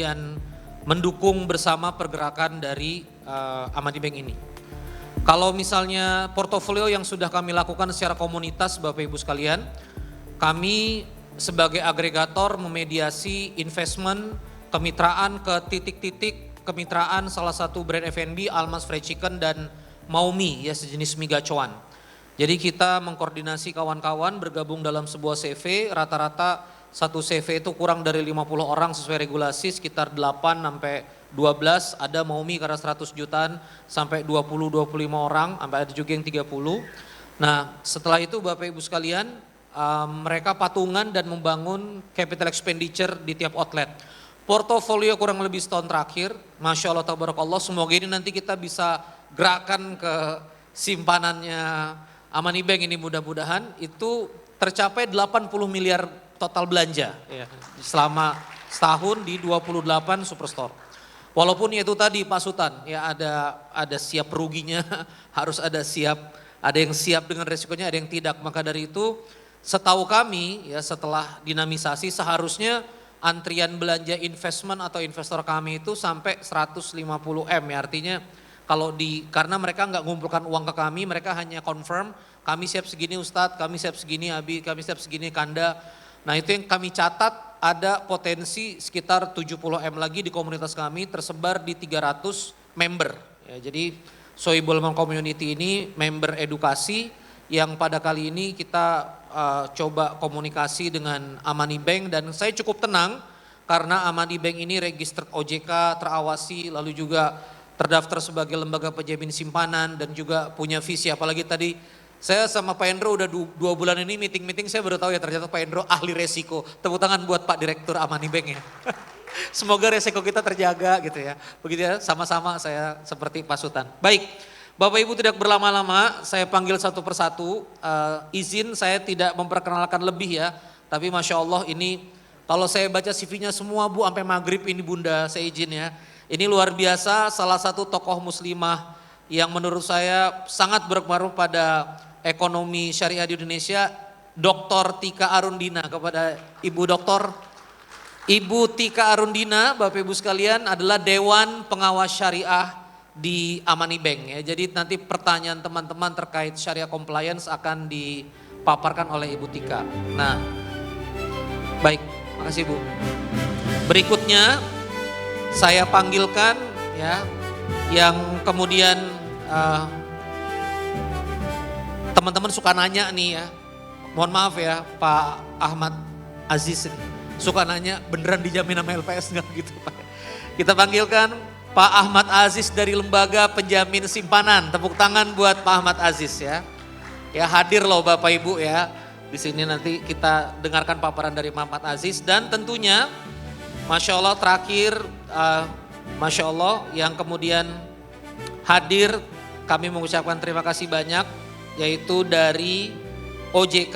yang mendukung bersama pergerakan dari Amani Bank ini. Kalau misalnya portofolio yang sudah kami lakukan secara komunitas Bapak Ibu sekalian, kami sebagai agregator memediasi investment kemitraan ke titik-titik kemitraan salah satu brand F&B, Almas Fried Chicken dan Maumi ya sejenis mie gacoan. Jadi kita mengkoordinasi kawan-kawan bergabung dalam sebuah CV, rata-rata satu CV itu kurang dari 50 orang sesuai regulasi, sekitar 8 sampai 12, ada Maumi karena 100 jutaan sampai 20-25 orang, sampai ada juga yang 30. Nah setelah itu Bapak Ibu sekalian, mereka patungan dan membangun capital expenditure di tiap outlet. Portofolio kurang lebih setahun terakhir, Masya Allah Tabarakallah, semoga ini nanti kita bisa gerakan ke simpanannya Amani Bank ini mudah-mudahan itu tercapai 80 miliar total belanja ya, selama setahun di 28 superstore. Walaupun itu tadi Pak Sultan ya ada siap ruginya, harus ada yang siap dengan resikonya, ada yang tidak. Maka dari itu setahu kami ya setelah dinamisasi seharusnya antrian belanja investment atau investor kami itu sampai 150 M ya, artinya karena mereka nggak mengumpulkan uang ke kami, mereka hanya confirm kami siap segini Ustadz, kami siap segini Abi, kami siap segini Kanda. Nah itu yang kami catat ada potensi sekitar 70 M lagi di komunitas kami tersebar di 300 member. Ya, jadi Sohibul Mal Community ini member edukasi yang pada kali ini kita coba komunikasi dengan Amani Bank dan saya cukup tenang karena Amani Bank ini registered OJK, terawasi, lalu juga terdaftar sebagai lembaga penjamin simpanan dan juga punya visi. Apalagi tadi saya sama Pak Endro udah 2 bulan ini meeting saya baru tahu ya ternyata Pak Endro ahli resiko. Tepuk tangan buat Pak Direktur Amani Bank ya. Semoga resiko kita terjaga gitu ya. Begitu ya, sama-sama saya seperti Pak Sultan. Baik, Bapak Ibu tidak berlama-lama, saya panggil satu persatu. Izin saya tidak memperkenalkan lebih ya, tapi Masya Allah ini kalau saya baca CV-nya semua Bu sampai maghrib ini Bunda, saya izin ya. Ini luar biasa, salah satu tokoh muslimah yang menurut saya sangat berpengaruh pada ekonomi syariah di Indonesia, Dr. Tika Arundina. Kepada Ibu Tika Arundina, Bapak Ibu sekalian adalah Dewan Pengawas Syariah di Amani Bank ya. Jadi nanti pertanyaan teman-teman terkait syariah compliance akan dipaparkan oleh Ibu Tika. Nah, baik, makasih Bu. Berikutnya saya panggilkan ya yang kemudian teman-teman suka nanya nih ya, mohon maaf ya Pak Ahmad Aziz ini suka nanya beneran dijamin sama LPS enggak gitu Pak. Kita panggilkan Pak Ahmad Aziz dari Lembaga Penjamin Simpanan. Tepuk tangan buat Pak Ahmad Aziz ya. Ya hadir loh Bapak Ibu ya. Di sini nanti kita dengarkan paparan dari Pak Ahmad Aziz dan tentunya Masya Allah terakhir, Masya Allah yang kemudian hadir kami mengucapkan terima kasih banyak yaitu dari OJK,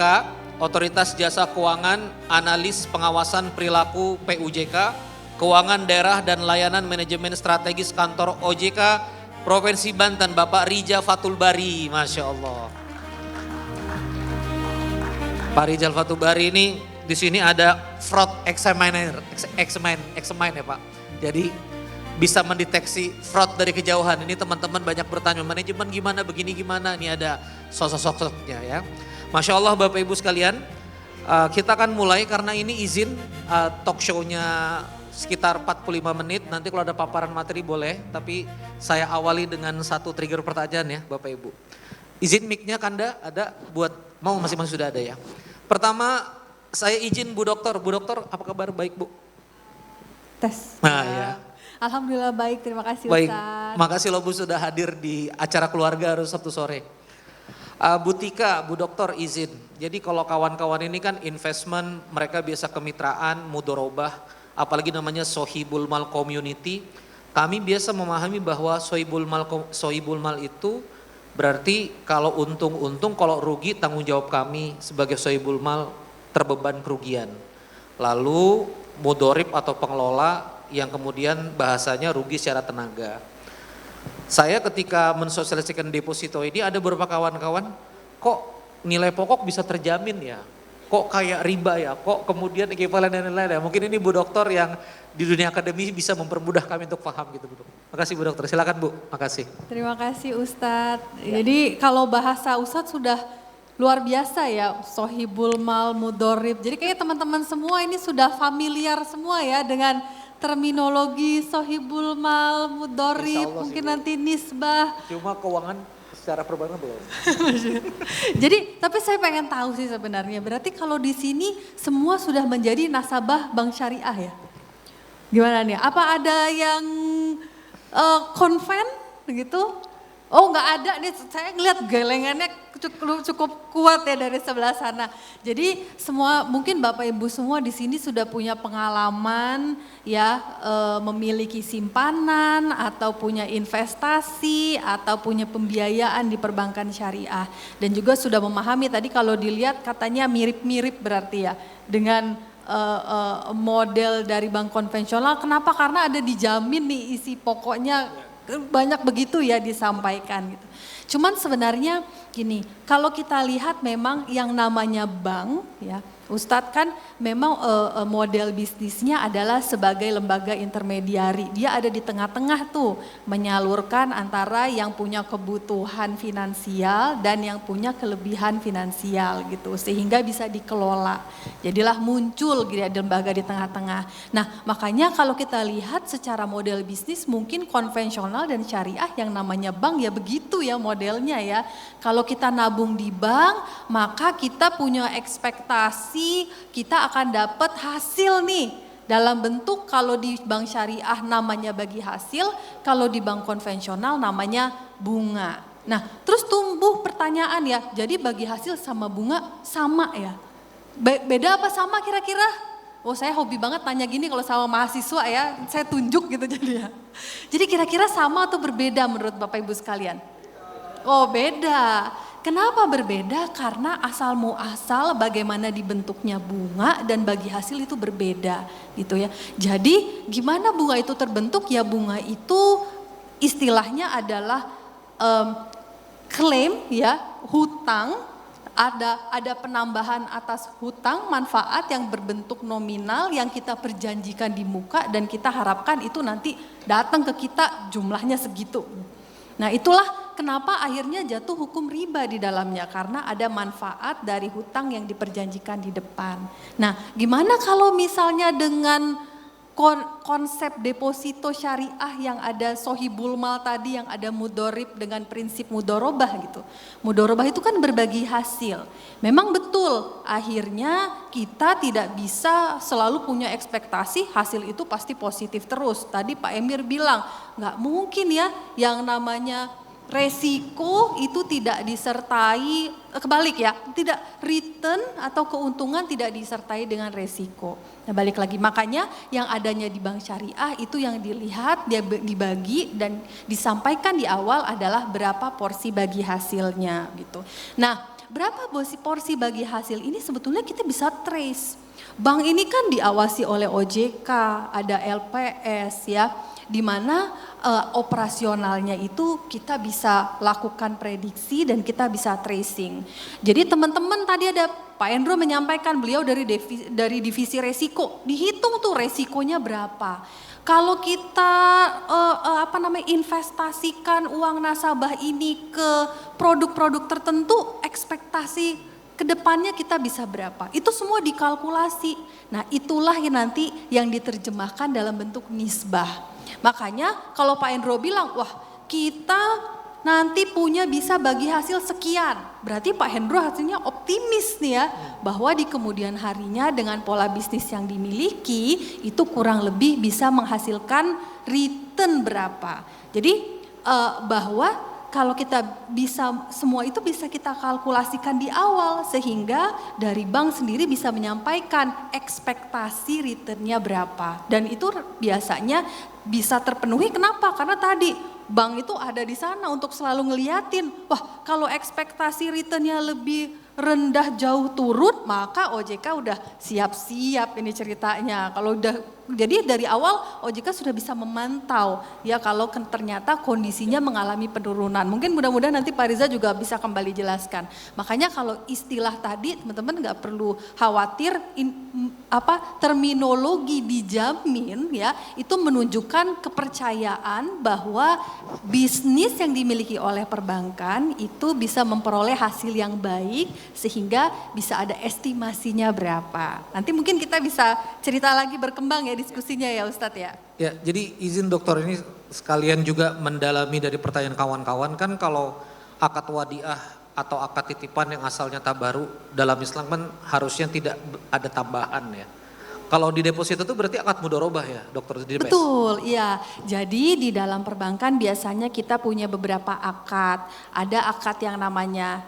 Otoritas Jasa Keuangan, Analis Pengawasan Perilaku PUJK, Keuangan Daerah dan Layanan Manajemen Strategis Kantor OJK Provinsi Banten, Bapak Rija Fatul Bari, Masya Allah. Pak Rijal Fatul Bari ini di sini ada fraud examiner ya Pak. Jadi bisa mendeteksi fraud dari kejauhan. Ini teman-teman banyak bertanya manajemen gimana, begini gimana. Ini ada sosok-sosoknya ya. Masya Allah Bapak Ibu sekalian, kita akan mulai karena ini izin talk show-nya sekitar 45 menit. Nanti kalau ada paparan materi boleh, tapi saya awali dengan satu trigger pertanyaan ya Bapak Ibu. Izin mic-nya Kanda ada buat, mau masing-masing sudah ada ya. Pertama saya izin Bu Dokter apa kabar, baik Bu? Tes. Nah ya. Alhamdulillah baik, terima kasih baik. Ustaz. Makasih loh Bu sudah hadir di acara keluarga harus Sabtu sore. Bu Tika, Bu Dokter izin. Jadi kalau kawan-kawan ini kan investment, mereka biasa kemitraan, mudorobah, apalagi namanya Sohibul Mal Community. Kami biasa memahami bahwa Sohibul Mal itu berarti kalau untung, kalau rugi tanggung jawab kami sebagai Sohibul Mal terbeban kerugian. Lalu mudorib atau pengelola yang kemudian bahasanya rugi secara tenaga. Saya ketika mensosialisasikan deposito ini ada beberapa kawan-kawan, kok nilai pokok bisa terjamin ya? kok kayak riba ya, kok kemudian ekivalen dan lain-lain ya. Mungkin ini Bu Dokter yang di dunia akademi bisa mempermudah kami untuk paham gitu Bu Dokter. Makasih Bu Dokter, silakan Bu, makasih. Terima kasih Ustadz. Jadi kalau bahasa Ustadz sudah luar biasa ya, sohibul mal mudorib. Jadi kayak teman-teman semua ini sudah familiar semua ya dengan terminologi sohibul mal mudorib, mungkin nanti nisbah. Cuma keuangan secara perbankan belum. Jadi tapi saya pengen tahu sih sebenarnya, berarti kalau di sini semua sudah menjadi nasabah bank syariah ya? Gimana nih, apa ada yang konven gitu? Oh nggak ada nih, saya ngeliat gelengannya cukup kuat ya dari sebelah sana. Jadi semua, mungkin Bapak Ibu semua di sini sudah punya pengalaman ya, memiliki simpanan atau punya investasi atau punya pembiayaan di perbankan syariah. Dan juga sudah memahami tadi kalau dilihat katanya mirip-mirip berarti ya dengan model dari bank konvensional. Kenapa? Karena ada dijamin nih isi pokoknya, banyak begitu ya disampaikan gitu. Cuman sebenarnya gini, kalau kita lihat memang yang namanya bank ya, Ustadz kan memang model bisnisnya adalah sebagai lembaga intermediari. Dia ada di tengah-tengah tuh, menyalurkan antara yang punya kebutuhan finansial dan yang punya kelebihan finansial gitu. Sehingga bisa dikelola. Jadilah muncul gitu ya, lembaga di tengah-tengah. Nah makanya kalau kita lihat secara model bisnis mungkin konvensional dan syariah yang namanya bank ya begitu ya modelnya ya. Kalau kita nabung di bank maka kita punya ekspektasi kita akan dapat hasil nih dalam bentuk, kalau di bank syariah namanya bagi hasil, kalau di bank konvensional namanya bunga. Nah terus tumbuh pertanyaan ya, jadi bagi hasil sama bunga sama ya? Beda apa sama kira-kira? Oh saya hobi banget tanya gini kalau sama mahasiswa ya, saya tunjuk gitu jadi ya. Jadi kira-kira sama atau berbeda menurut Bapak Ibu sekalian? Oh beda. Kenapa berbeda? Karena asal muasal bagaimana dibentuknya bunga dan bagi hasil itu berbeda gitu ya. Jadi gimana bunga itu terbentuk? Ya bunga itu istilahnya adalah klaim ya, hutang, ada penambahan atas hutang manfaat yang berbentuk nominal yang kita perjanjikan di muka dan kita harapkan itu nanti datang ke kita jumlahnya segitu. Nah itulah kenapa akhirnya jatuh hukum riba di dalamnya, karena ada manfaat dari hutang yang diperjanjikan di depan. Nah gimana kalau misalnya dengan konsep deposito syariah yang ada sohibul mal tadi, yang ada mudorib dengan prinsip mudorobah gitu. Mudorobah itu kan berbagi hasil. Memang betul akhirnya kita tidak bisa selalu punya ekspektasi hasil itu pasti positif terus. Tadi Pak Emir bilang nggak mungkin ya yang namanya resiko itu tidak disertai, kebalik ya, tidak return atau keuntungan tidak disertai dengan resiko. Nah balik lagi, makanya yang adanya di bank syariah itu yang dilihat, dia dibagi dan disampaikan di awal adalah berapa porsi bagi hasilnya gitu. Nah berapa porsi bagi hasil ini sebetulnya kita bisa trace. Bank ini kan diawasi oleh OJK, ada LPS ya, di mana operasionalnya itu kita bisa lakukan prediksi dan kita bisa tracing. Jadi teman-teman tadi ada Pak Endro menyampaikan beliau dari divisi resiko, dihitung tuh resikonya berapa. Kalau kita investasikan uang nasabah ini ke produk-produk tertentu, ekspektasi kedepannya kita bisa berapa? Itu semua dikalkulasi. Nah itulah yang nanti yang diterjemahkan dalam bentuk nisbah. Makanya kalau Pak Endro bilang, wah kita nanti punya bisa bagi hasil sekian. Berarti Pak Hendro hasilnya optimis nih ya, bahwa di kemudian harinya dengan pola bisnis yang dimiliki itu kurang lebih bisa menghasilkan return berapa. Jadi bahwa kalau kita bisa, semua itu bisa kita kalkulasikan di awal sehingga dari bank sendiri bisa menyampaikan ekspektasi returnnya berapa. Dan itu biasanya bisa terpenuhi, kenapa? Karena tadi bank itu ada di sana untuk selalu ngeliatin, wah kalau ekspektasi returnnya lebih rendah jauh turun, maka OJK udah siap-siap ini ceritanya. Kalau udah Jadi dari awal OJK sudah bisa memantau ya kalau ternyata kondisinya mengalami penurunan. Mungkin mudah-mudahan nanti Pak Riza juga bisa kembali jelaskan. Makanya kalau istilah tadi teman-teman nggak perlu khawatir terminologi dijamin ya itu menunjukkan kepercayaan bahwa bisnis yang dimiliki oleh perbankan itu bisa memperoleh hasil yang baik sehingga bisa ada estimasinya berapa. Nanti mungkin kita bisa cerita lagi berkembang ya diskusinya ya Ustadz ya. Ya, jadi izin dokter ini sekalian juga mendalami dari pertanyaan kawan-kawan kan kalau akad wadiah atau akad titipan yang asalnya tabaru dalam Islam kan harusnya tidak ada tambahan ya. Kalau di deposito itu berarti akad mudharabah ya dokter? Betul, iya. Jadi di dalam perbankan biasanya kita punya beberapa akad. Ada akad yang namanya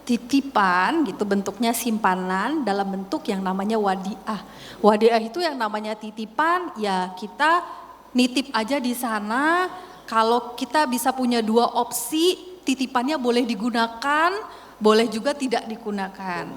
titipan gitu bentuknya simpanan dalam bentuk yang namanya wadiah. Wadiah itu yang namanya titipan ya kita nitip aja di sana. Kalau kita bisa punya dua opsi, titipannya boleh digunakan, boleh juga tidak digunakan.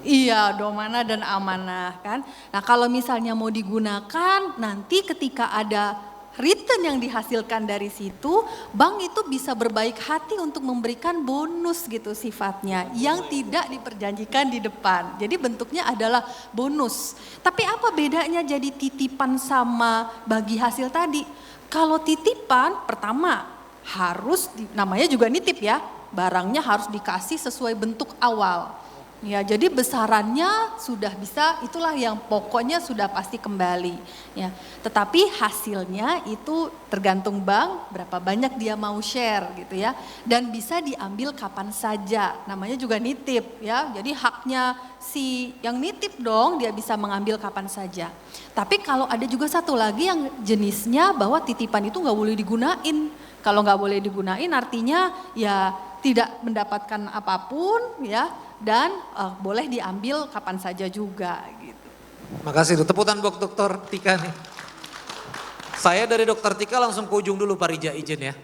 Iya, domana dan amanah kan. Nah kalau misalnya mau digunakan nanti ketika ada return yang dihasilkan dari situ, bank itu bisa berbaik hati untuk memberikan bonus gitu sifatnya yang tidak diperjanjikan di depan. Jadi bentuknya adalah bonus. Tapi apa bedanya jadi titipan sama bagi hasil tadi? Kalau titipan pertama harus namanya juga nitip ya, barangnya harus dikasih sesuai bentuk awal. Ya, jadi besarannya sudah bisa, itulah yang pokoknya sudah pasti kembali. Ya, tetapi hasilnya itu tergantung bank berapa banyak dia mau share gitu ya, dan bisa diambil kapan saja. Namanya juga nitip ya, jadi haknya si yang nitip dong, dia bisa mengambil kapan saja. Tapi kalau ada juga satu lagi yang jenisnya bahwa titipan itu nggak boleh digunain. Kalau nggak boleh digunain artinya ya tidak mendapatkan apapun ya. Dan boleh diambil kapan saja juga gitu. Makasih, tepuk tangan buat Dokter Tika nih. Saya dari Dokter Tika langsung ke ujung dulu Pak Rija izin ya.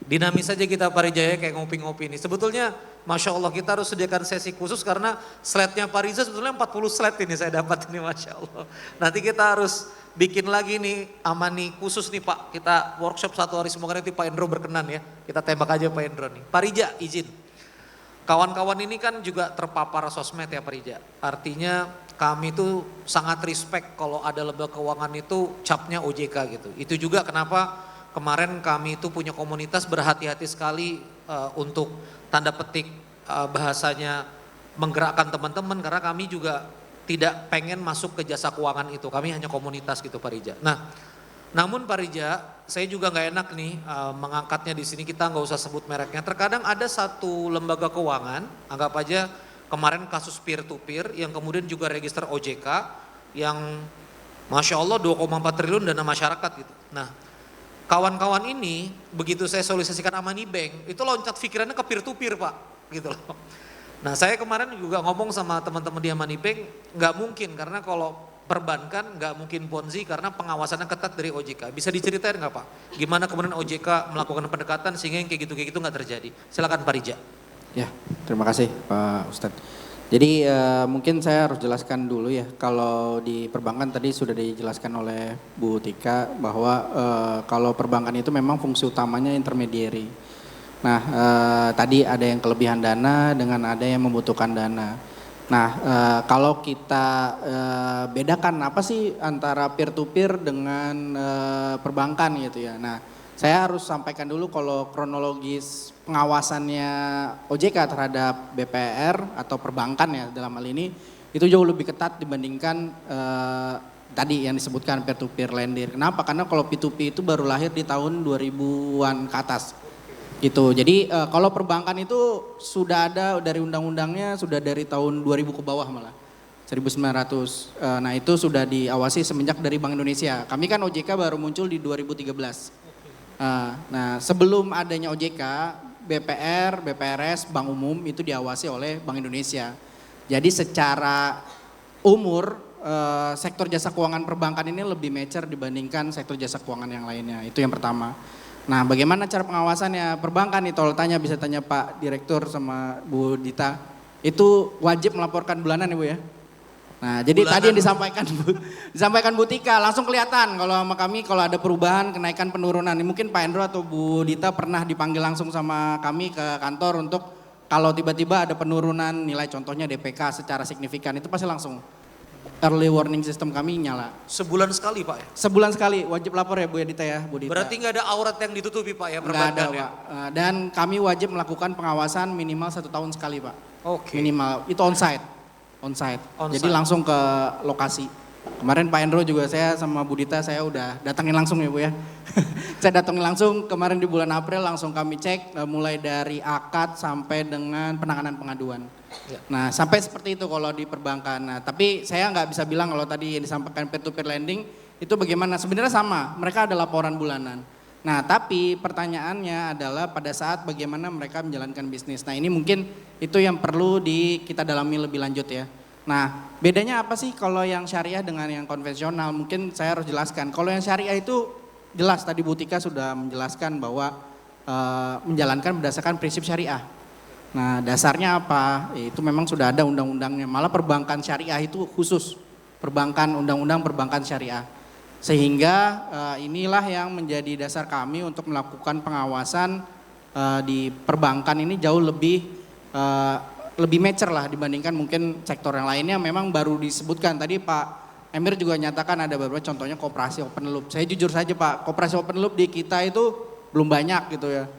Dinamis saja kita Pak Rija ya kayak ngopi-ngopi ini. Sebetulnya Masya Allah kita harus sediakan sesi khusus karena slide-nya Pak Riza sebetulnya 40 slide ini saya dapat ini Masya Allah. Nanti kita harus bikin lagi nih amani khusus nih Pak. Kita workshop 1 hari semoga nanti Pak Endro berkenan ya. Kita tembak aja Pak Endro nih. Pak Rija izin. Kawan-kawan ini kan juga terpapar sosmed ya Pak Rija. Artinya kami tuh sangat respect kalau ada lembaga keuangan itu capnya OJK gitu. Itu juga kenapa kemarin kami itu punya komunitas berhati-hati sekali untuk tanda petik bahasanya menggerakkan teman-teman. Karena kami juga tidak pengen masuk ke jasa keuangan itu. Kami hanya komunitas gitu Pak Rija. Nah namun Pak Rija, saya juga nggak enak nih mengangkatnya di sini kita nggak usah sebut mereknya. Terkadang ada satu lembaga keuangan, anggap aja kemarin kasus peer to peer yang kemudian juga register OJK yang Masya Allah 2,4 triliun dana masyarakat gitu. Nah kawan-kawan ini begitu saya solisasikan Amani Bank itu loncat pikirannya ke peer to peer Pak gitu loh. Nah saya kemarin juga ngomong sama teman-teman di Amani Bank nggak mungkin karena kalau perbankan nggak mungkin ponzi karena pengawasannya ketat dari OJK. Bisa diceritain nggak Pak? Gimana kemudian OJK melakukan pendekatan sehingga yang kayak gitu nggak terjadi? Silakan Pak Rija. Ya, terima kasih Pak Ustadz. Jadi mungkin saya harus jelaskan dulu ya. Kalau di perbankan tadi sudah dijelaskan oleh Bu Tika bahwa kalau perbankan itu memang fungsi utamanya intermediary. Nah tadi ada yang kelebihan dana dengan ada yang membutuhkan dana. Nah, kalau kita bedakan apa sih antara peer to peer dengan perbankan gitu ya. Nah, saya harus sampaikan dulu kalau kronologis pengawasannya OJK terhadap BPR atau perbankan ya dalam hal ini itu jauh lebih ketat dibandingkan tadi yang disebutkan peer to peer lender. Kenapa? Karena kalau P2P itu baru lahir di tahun 2000-an ke atas. Gitu. Jadi kalau perbankan itu sudah ada dari undang-undangnya sudah dari tahun 2000 ke bawah malah 1900. Nah itu sudah diawasi semenjak dari Bank Indonesia. Kami kan OJK baru muncul di 2013. Nah sebelum adanya OJK, BPR, BPRS, Bank Umum itu diawasi oleh Bank Indonesia. Jadi secara umur sektor jasa keuangan perbankan ini lebih mature dibandingkan sektor jasa keuangan yang lainnya. Itu yang pertama. Nah bagaimana cara pengawasannya perbankan nih kalau tanya bisa tanya Pak Direktur sama Bu Dita. Itu wajib melaporkan bulanan ya Bu ya? Nah, jadi Bulanan. tadi yang disampaikan Bu Tika langsung kelihatan kalau sama kami kalau ada perubahan, kenaikan, penurunan. Ini mungkin Pak Endro atau Bu Dita pernah dipanggil langsung sama kami ke kantor untuk kalau tiba-tiba ada penurunan nilai contohnya DPK secara signifikan itu pasti langsung early warning system kami nyala. Sebulan sekali Pak ya? Sebulan sekali wajib lapor ya Bu Dita ya, Bu Dita. Berarti nggak ada aurat yang ditutupi Pak ya Nggak ada perbankan ya? Pak. Dan kami wajib melakukan pengawasan minimal 1 tahun sekali Pak. Oke. Minimal, itu onsite. Onsite. Jadi langsung ke lokasi. Kemarin Pak Endro juga saya sama Bu Dita saya udah datangin langsung ya Bu ya. Saya datangin langsung kemarin di bulan April langsung kami cek mulai dari akad sampai dengan penanganan pengaduan. Ya. Nah sampai seperti itu kalau di perbankan. Nah tapi saya nggak bisa bilang kalau tadi yang disampaikan peer-to-peer lending itu bagaimana. Sebenarnya sama, mereka ada laporan bulanan. Nah tapi pertanyaannya adalah pada saat bagaimana mereka menjalankan bisnis. Nah ini mungkin itu yang perlu kita dalami lebih lanjut ya. Nah bedanya apa sih kalau yang syariah dengan yang konvensional? Mungkin saya harus jelaskan. Kalau yang syariah itu jelas tadi Bu Tika sudah menjelaskan bahwa menjalankan berdasarkan prinsip syariah. Nah dasarnya apa? Itu memang sudah ada undang-undangnya. Malah perbankan syariah itu khusus. Perbankan, undang-undang perbankan syariah. Sehingga inilah yang menjadi dasar kami untuk melakukan pengawasan di perbankan ini jauh lebih mature lah dibandingkan mungkin sektor yang lainnya. Memang baru disebutkan tadi Pak Emir juga nyatakan ada beberapa contohnya koperasi open loop. Saya jujur saja Pak, koperasi open loop di kita itu belum banyak gitu ya.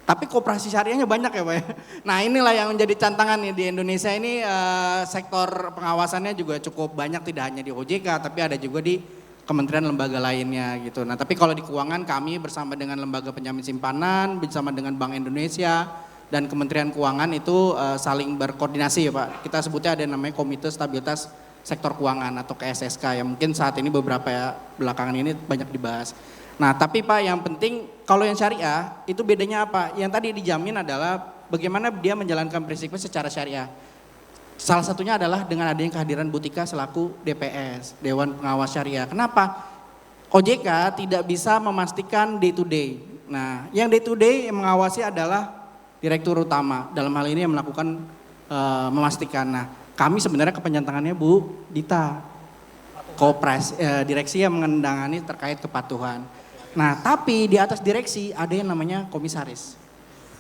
Tapi koperasi syariahnya banyak ya Pak ya. Nah inilah yang menjadi tantangan nih di Indonesia ini sektor pengawasannya juga cukup banyak tidak hanya di OJK tapi ada juga di kementerian lembaga lainnya gitu. Nah tapi kalau di keuangan kami bersama dengan lembaga penjamin simpanan, bersama dengan Bank Indonesia dan Kementerian Keuangan itu saling berkoordinasi ya Pak. Kita sebutnya ada yang namanya Komite Stabilitas Sektor Keuangan atau KSSK yang mungkin saat ini beberapa ya belakangan ini banyak dibahas. Nah tapi Pak yang penting kalau yang syariah itu bedanya apa? Yang tadi dijamin adalah bagaimana dia menjalankan prinsipnya secara syariah. Salah satunya adalah dengan adanya kehadiran Bu Tika selaku DPS, Dewan Pengawas Syariah. Kenapa? OJK tidak bisa memastikan day to day. Nah, yang day to day yang mengawasi adalah Direktur Utama. Dalam hal ini yang melakukan memastikan. Nah, kami sebenarnya kepanjangannya Bu Dita. Direksi yang mengendangani terkait kepatuhan. Nah, tapi di atas direksi ada yang namanya komisaris.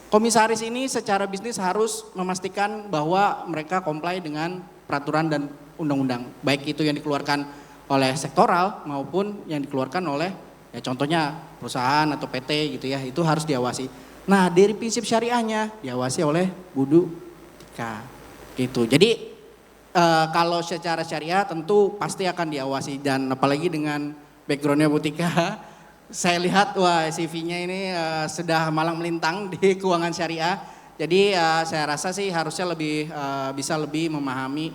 Komisaris ini secara bisnis harus memastikan bahwa mereka comply dengan peraturan dan undang-undang. Baik itu yang dikeluarkan oleh sektoral maupun yang dikeluarkan oleh ya contohnya perusahaan atau PT gitu ya. Itu harus diawasi. Nah dari prinsip syariahnya diawasi oleh Bu Tika gitu. Jadi kalau secara syariah tentu pasti akan diawasi dan apalagi dengan backgroundnya Bu Tika. Saya lihat wah CV-nya ini sudah malang melintang di keuangan syariah. Jadi saya rasa sih harusnya bisa lebih memahami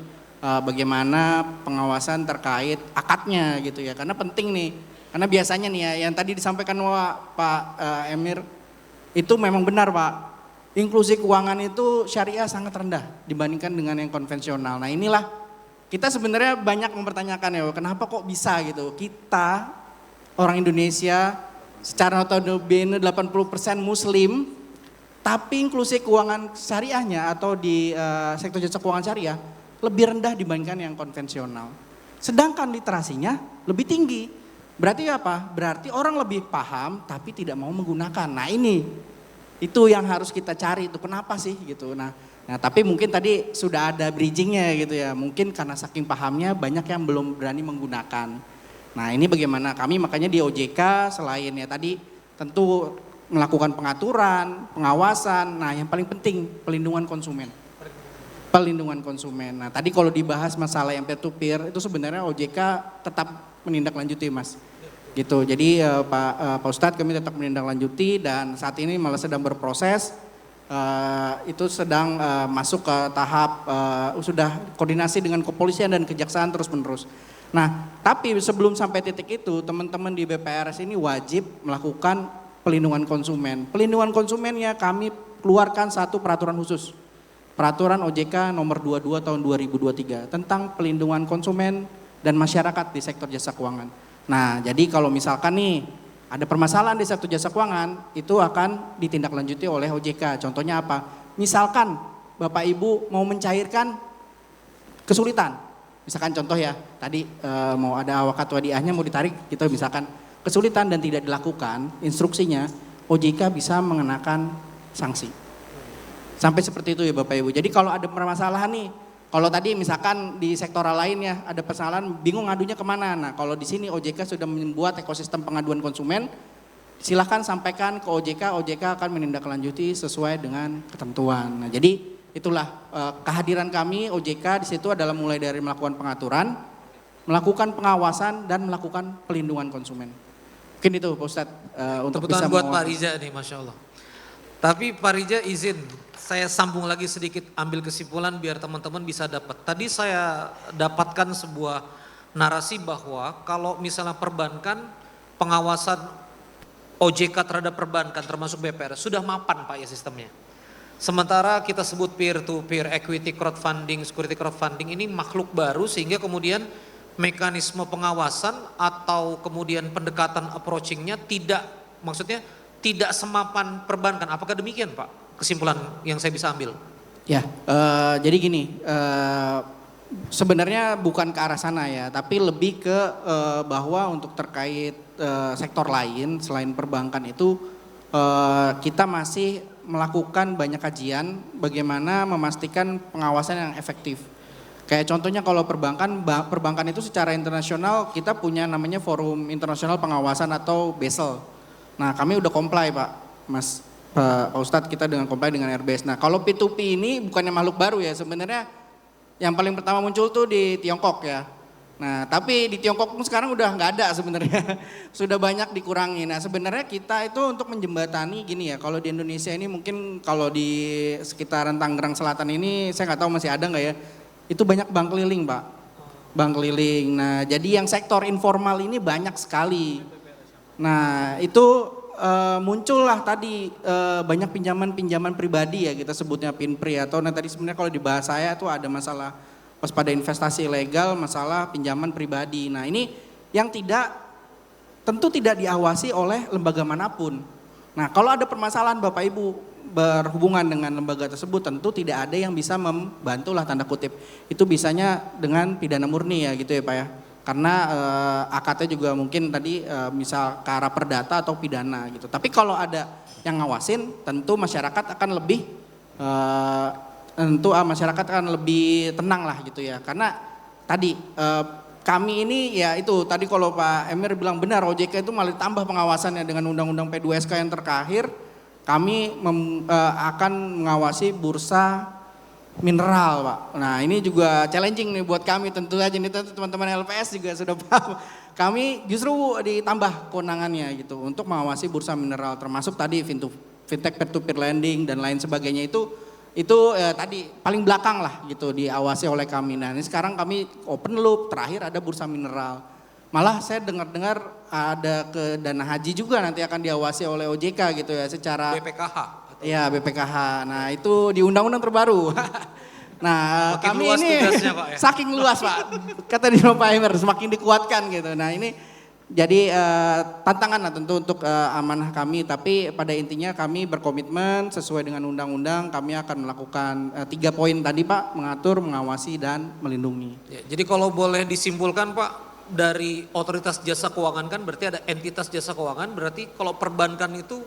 bagaimana pengawasan terkait akadnya gitu ya. Karena penting nih. Karena biasanya nih ya yang tadi disampaikan Pak Emir itu memang benar Pak. Inklusi keuangan itu syariah sangat rendah dibandingkan dengan yang konvensional. Nah inilah kita sebenarnya banyak mempertanyakan ya kenapa kok bisa gitu. Kita orang Indonesia secara notabene 80% Muslim, tapi inklusi keuangan syariahnya atau di sektor jasa keuangan syariah lebih rendah dibandingkan yang konvensional. Sedangkan literasinya lebih tinggi. Berarti apa? Berarti orang lebih paham tapi tidak mau menggunakan. Nah ini, itu yang harus kita cari itu kenapa sih gitu. Nah tapi mungkin tadi sudah ada bridgingnya gitu ya. Mungkin karena saking pahamnya banyak yang belum berani menggunakan. Nah ini bagaimana kami makanya di OJK selain ya tadi tentu melakukan pengaturan, pengawasan, nah yang paling penting pelindungan konsumen. Pelindungan konsumen. Nah tadi kalau dibahas masalah yang peer to peer itu sebenarnya OJK tetap menindaklanjuti Mas. Gitu. Jadi Pak Ustadz kami tetap menindaklanjuti dan saat ini malah sedang berproses. Itu sedang masuk ke tahap sudah koordinasi dengan kepolisian dan kejaksaan terus menerus. Nah, tapi sebelum sampai titik itu, teman-teman di BPRS ini wajib melakukan pelindungan konsumen. Pelindungan konsumennya kami keluarkan satu peraturan khusus. Peraturan OJK nomor 22 tahun 2023 tentang pelindungan konsumen dan masyarakat di sektor jasa keuangan. Nah, jadi kalau misalkan nih ada permasalahan di sektor jasa keuangan, itu akan ditindaklanjuti oleh OJK. Contohnya apa? Misalkan Bapak Ibu mau mencairkan kesulitan. misalkan contoh ya, tadi mau ada wakat wadiahnya mau ditarik gitu misalkan, kesulitan dan tidak dilakukan, instruksinya OJK bisa mengenakan sanksi. Sampai seperti itu ya Bapak Ibu. Jadi kalau ada permasalahan nih, kalau tadi misalkan di sektoral lain ya ada permasalahan bingung ngadunya kemana. Nah kalau di sini OJK sudah membuat ekosistem pengaduan konsumen, silahkan sampaikan ke OJK, OJK akan menindaklanjuti sesuai dengan ketentuan. Nah jadi itulah kehadiran kami OJK di situ adalah mulai dari melakukan pengaturan, melakukan pengawasan dan melakukan pelindungan konsumen. Mungkin itu Pak Ustadz untuk bisa buat Pak Riza nih Masya Allah. Tapi Pak Riza izin saya sambung lagi sedikit ambil kesimpulan biar teman-teman bisa dapat. Tadi saya dapatkan sebuah narasi bahwa kalau misalnya perbankan, pengawasan OJK terhadap perbankan termasuk BPR sudah mapan Pak ya sistemnya. Sementara kita sebut peer to peer equity crowdfunding, security crowdfunding ini makhluk baru sehingga kemudian mekanisme pengawasan atau kemudian pendekatan approachingnya tidak, maksudnya tidak semapan perbankan. Apakah demikian Pak? Kesimpulan yang saya bisa ambil. Ya, jadi gini, sebenarnya bukan ke arah sana ya, tapi lebih ke bahwa untuk terkait sektor lain selain perbankan itu kita masih melakukan banyak kajian bagaimana memastikan pengawasan yang efektif. Kayak contohnya kalau perbankan itu secara internasional kita punya namanya Forum Internasional Pengawasan atau BESL. Nah kami udah comply Pak, Pak Ustadz kita dengan comply dengan RBS. Nah kalau P2P ini bukannya makhluk baru ya sebenarnya yang paling pertama muncul tuh di Tiongkok ya. Nah tapi di Tiongkok pun sekarang udah nggak ada sebenarnya, sudah banyak dikurangi. Nah sebenarnya kita itu untuk menjembatani gini ya, kalau di Indonesia ini mungkin kalau di sekitaran Tangerang Selatan ini saya nggak tahu masih ada nggak ya, itu banyak bank keliling Pak, bank keliling. Nah jadi yang sektor informal ini banyak sekali. Nah itu muncullah tadi banyak pinjaman pribadi ya kita sebutnya pinpri atau nah tadi sebenarnya kalau di bahasa saya tuh ada masalah pas pada investasi ilegal, masalah pinjaman pribadi. Nah ini yang tentu tidak diawasi oleh lembaga manapun. Nah kalau ada permasalahan Bapak Ibu berhubungan dengan lembaga tersebut tentu tidak ada yang bisa membantu lah tanda kutip. Itu bisanya dengan pidana murni ya gitu ya Pak ya. Karena akadnya juga mungkin tadi misal ke arah perdata atau pidana gitu. Tapi kalau ada yang ngawasin tentu masyarakat akan lebih masyarakat akan lebih tenang lah gitu ya. Karena tadi kami ini ya itu tadi kalau Pak Emir bilang benar OJK itu malah ditambah pengawasannya dengan Undang-Undang P2SK yang terakhir. Kami akan mengawasi bursa mineral Pak. Nah ini juga challenging nih buat kami tentu aja nih teman-teman LPS juga sudah paham. Kami justru ditambah kewenangannya gitu untuk mengawasi bursa mineral termasuk tadi fintech peer-to-peer lending dan lain sebagainya itu tadi paling belakang lah gitu diawasi oleh kami. Nah ini sekarang kami open loop terakhir ada bursa mineral. Malah saya dengar-dengar ada ke dana haji juga nanti akan diawasi oleh OJK gitu ya secara BPKH. Ya BPKH, nah itu di undang-undang terbaru. Nah makin kami luas ini tugasnya, Pak, ya? saking luas Pak, kata di Pak Emir semakin dikuatkan gitu. Nah ini jadi tantangan lah tentu untuk amanah kami, tapi pada intinya kami berkomitmen sesuai dengan undang-undang kami akan melakukan 3 poin tadi Pak, mengatur, mengawasi dan melindungi. Ya, jadi kalau boleh disimpulkan Pak, dari otoritas jasa keuangan kan berarti ada entitas jasa keuangan, berarti kalau perbankan itu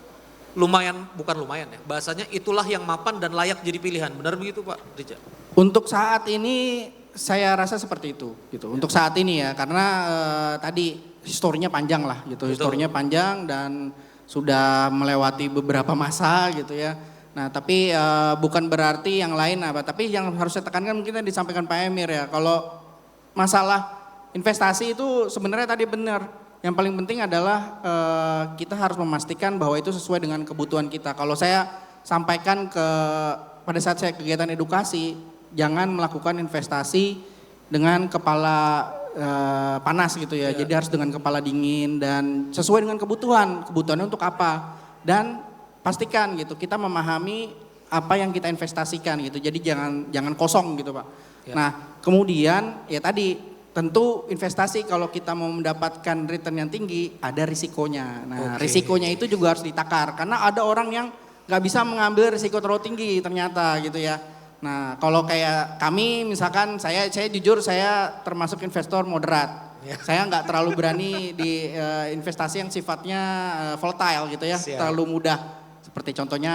bukan lumayan ya, bahasanya itulah yang mapan dan layak jadi pilihan, benar begitu Pak Rija? Untuk saat ini saya rasa seperti itu gitu. Untuk saat ini ya karena tadi historinya panjang lah gitu. Betul. Historinya panjang dan sudah melewati beberapa masa gitu ya. Nah tapi bukan berarti yang lain apa, tapi yang harus saya tekankan mungkin yang disampaikan Pak Emir ya. Kalau masalah investasi itu sebenarnya tadi benar. Yang paling penting adalah kita harus memastikan bahwa itu sesuai dengan kebutuhan kita. Kalau saya sampaikan pada saat saya kegiatan edukasi, jangan melakukan investasi dengan kepala panas gitu ya. Jadi harus dengan kepala dingin dan sesuai dengan kebutuhannya untuk apa. Dan pastikan gitu kita memahami apa yang kita investasikan gitu. Jadi jangan kosong gitu Pak. Ya. Nah kemudian ya tadi tentu investasi kalau kita mau mendapatkan return yang tinggi ada risikonya. Nah risikonya itu juga harus ditakar karena ada orang yang nggak bisa mengambil risiko terlalu tinggi ternyata gitu ya. Nah, kalau kayak kami misalkan saya jujur saya termasuk investor moderat. Saya nggak terlalu berani di investasi yang sifatnya volatile gitu ya, Siap. terlalu mudah. Seperti contohnya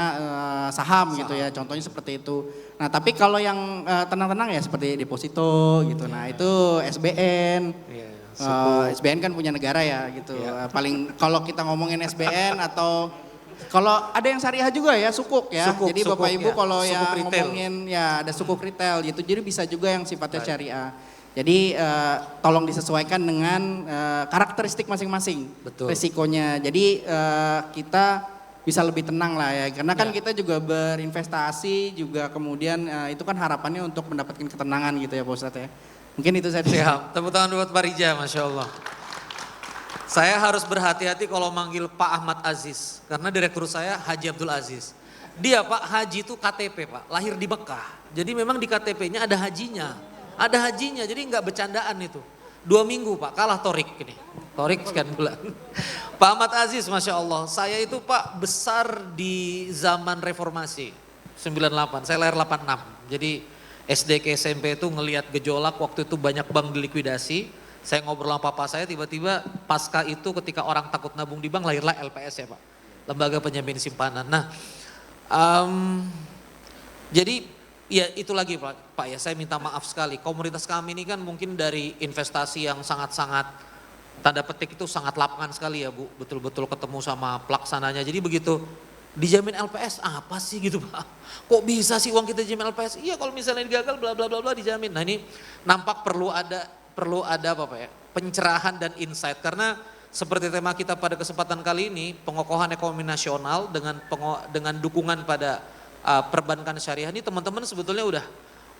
saham gitu ya, contohnya seperti itu. Nah, tapi kalau yang tenang-tenang ya seperti deposito gitu. Nah, itu SBN. Iya, SBN kan punya negara ya gitu. Iya. Paling kalau kita ngomongin SBN atau kalau ada yang syariah juga ya, sukuk ya. Sukuk, Jadi sukuk Bapak Ibu ya. kalau Sukuk yang retail. ngomongin ya ada sukuk retail gitu. Jadi bisa juga yang sifatnya syariah. Jadi tolong disesuaikan dengan karakteristik masing-masing Betul. risikonya. Jadi kita bisa lebih tenang lah ya. Karena kan Ya. kita juga berinvestasi juga kemudian itu kan harapannya untuk mendapatkan ketenangan gitu ya Pak Ustadz ya. Mungkin itu saja. Siap, tepuk tangan buat Pak Rija, Masya Allah. Saya harus berhati-hati kalau manggil Pak Ahmad Aziz, karena direktur saya Haji Abdul Aziz. Dia Pak Haji itu KTP Pak, lahir di Mekah. Jadi memang di KTP-nya ada hajinya. Ada hajinya, jadi nggak bercandaan itu. 2 minggu Pak, kalah Torik ini. Torik sekian bulan. Pak Ahmad Aziz, Masya Allah. Saya itu Pak besar di zaman reformasi. 98, saya lahir 86. Jadi SD ke SMP itu ngelihat gejolak waktu itu banyak bank dilikuidasi. Saya ngobrol sama papa saya tiba-tiba pasca itu ketika orang takut nabung di bank lahirlah LPS ya Pak. Lembaga Penjamin Simpanan. Nah jadi ya itu lagi Pak ya saya minta maaf sekali. Komunitas kami ini kan mungkin dari investasi yang sangat-sangat tanda petik itu sangat lapangan sekali ya Bu. Betul-betul ketemu sama pelaksananya. Jadi begitu dijamin LPS apa sih gitu Pak? Kok bisa sih uang kita dijamin LPS? Iya kalau misalnya gagal bla bla bla bla dijamin. Nah ini nampak perlu ada apa Pak ya? Pencerahan dan insight karena seperti tema kita pada kesempatan kali ini pengokohan ekonomi nasional dengan dukungan pada perbankan syariah ini teman-teman sebetulnya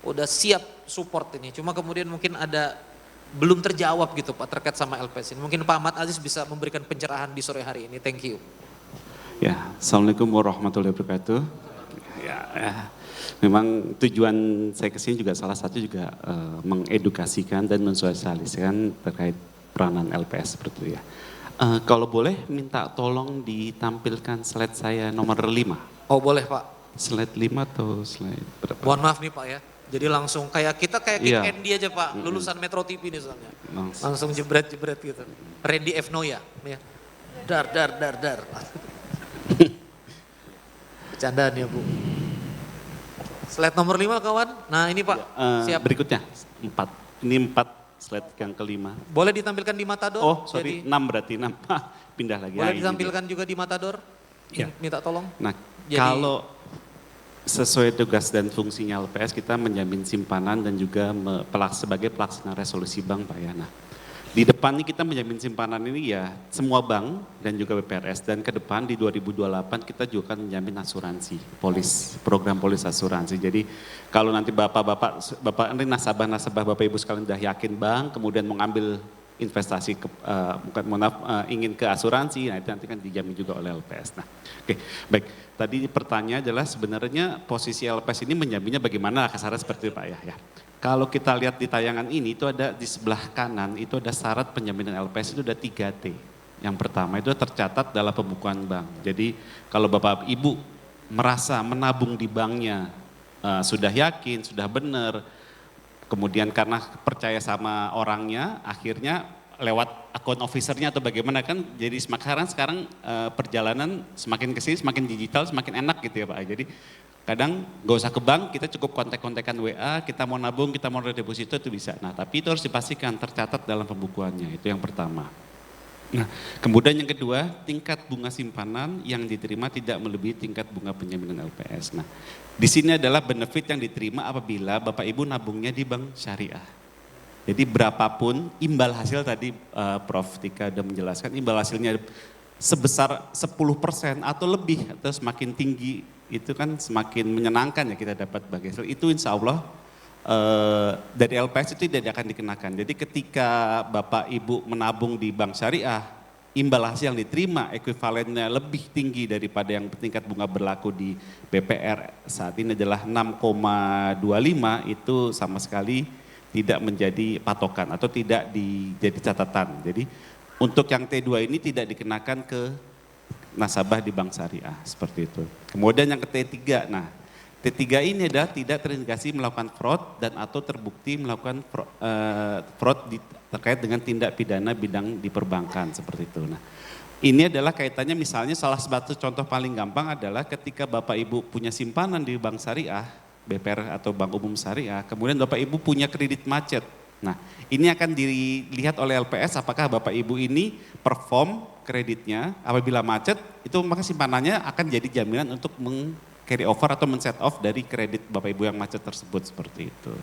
udah siap support ini. Cuma kemudian mungkin ada belum terjawab gitu Pak terkait sama LPS ini. Mungkin Pak Ahmad Aziz bisa memberikan pencerahan di sore hari ini. Thank you. Ya, Assalamualaikum warahmatullahi wabarakatuh. Ya, memang tujuan saya kesini juga salah satu juga mengedukasikan dan mensosialisasikan terkait peranan LPS seperti itu ya. Kalau boleh minta tolong ditampilkan slide saya nomor 5. Oh boleh Pak. Slide 5 atau slide berapa? Mohon maaf nih Pak ya. Jadi langsung kayak kita kayak King Iya. Andy aja Pak. Lulusan Metro TV nih soalnya. Langsung. Langsung jebret-jebret gitu. Randy F. Noya. Ya. Dar. Bercandaan ya Bu. Slide nomor 5 kawan. Nah ini Pak. Siap. Berikutnya 4. Ini 4 slide yang kelima. Boleh ditampilkan di Matador? Oh sorry, Jadi, 6 berarti 6. Pindah lagi. boleh Ah, ini ditampilkan juga di Matador? Ya. Minta tolong. Nah, Jadi- kalau sesuai tugas dan fungsinya LPS kita menjamin simpanan dan juga sebagai pelaksana resolusi bank Pak ya. Nah, di depan ini kita menjamin simpanan ini ya semua bank dan juga BPRS dan ke depan di 2028 kita juga akan menjamin asuransi, program polis asuransi. Jadi kalau nanti bapak ini nasabah Bapak Ibu sekalian sudah yakin bank kemudian mengambil investasi ingin ke asuransi, nah itu nanti kan dijamin juga oleh LPS. Nah, oke, baik. Tadi pertanyaan adalah sebenarnya posisi LPS ini menjaminnya bagaimana kasarnya seperti itu Pak ya. Kalau kita lihat di tayangan ini itu ada di sebelah kanan itu ada syarat penjaminan LPS itu ada 3T. Yang pertama itu tercatat dalam pembukuan bank. Jadi kalau Bapak Ibu merasa menabung di banknya sudah yakin, sudah benar, kemudian karena percaya sama orangnya akhirnya lewat akun officernya atau bagaimana kan jadi sekarang perjalanan semakin kesini semakin digital semakin enak gitu ya Pak. Jadi kadang gak usah ke bank, kita cukup kontak-kontakan WA, kita mau nabung, kita mau deposito itu bisa. Nah tapi itu harus dipastikan tercatat dalam pembukuannya, itu yang pertama. Nah kemudian yang kedua, tingkat bunga simpanan yang diterima tidak melebihi tingkat bunga penjaminan LPS. Nah di sini adalah benefit yang diterima apabila Bapak Ibu nabungnya di bank syariah. Jadi berapapun imbal hasil tadi Prof. Tika sudah menjelaskan, imbal hasilnya sebesar 10% atau lebih atau semakin tinggi itu kan semakin menyenangkan ya kita dapat bagi hasil. Itu insya Allah dari LPS itu tidak akan dikenakan. Jadi ketika Bapak Ibu menabung di bank syariah, imbal hasil yang diterima ekuivalennya lebih tinggi daripada yang tingkat bunga berlaku di BPR saat ini adalah 6,25 itu sama sekali tidak menjadi patokan atau tidak jadi catatan. Jadi untuk yang T2 ini tidak dikenakan ke nasabah di bank syariah seperti itu. Kemudian yang ke T3, nah T3 ini adalah tidak terindikasi melakukan fraud dan atau terbukti melakukan fraud terkait dengan tindak pidana bidang di perbankan seperti itu. Nah, ini adalah kaitannya misalnya salah satu contoh paling gampang adalah ketika Bapak Ibu punya simpanan di bank syariah, BPR atau bank umum syariah, kemudian Bapak Ibu punya kredit macet. Nah, ini akan dilihat oleh LPS apakah Bapak Ibu ini perform kreditnya, apabila macet itu maka simpanannya akan jadi jaminan untuk carry over atau men-set off dari kredit Bapak Ibu yang macet tersebut seperti itu.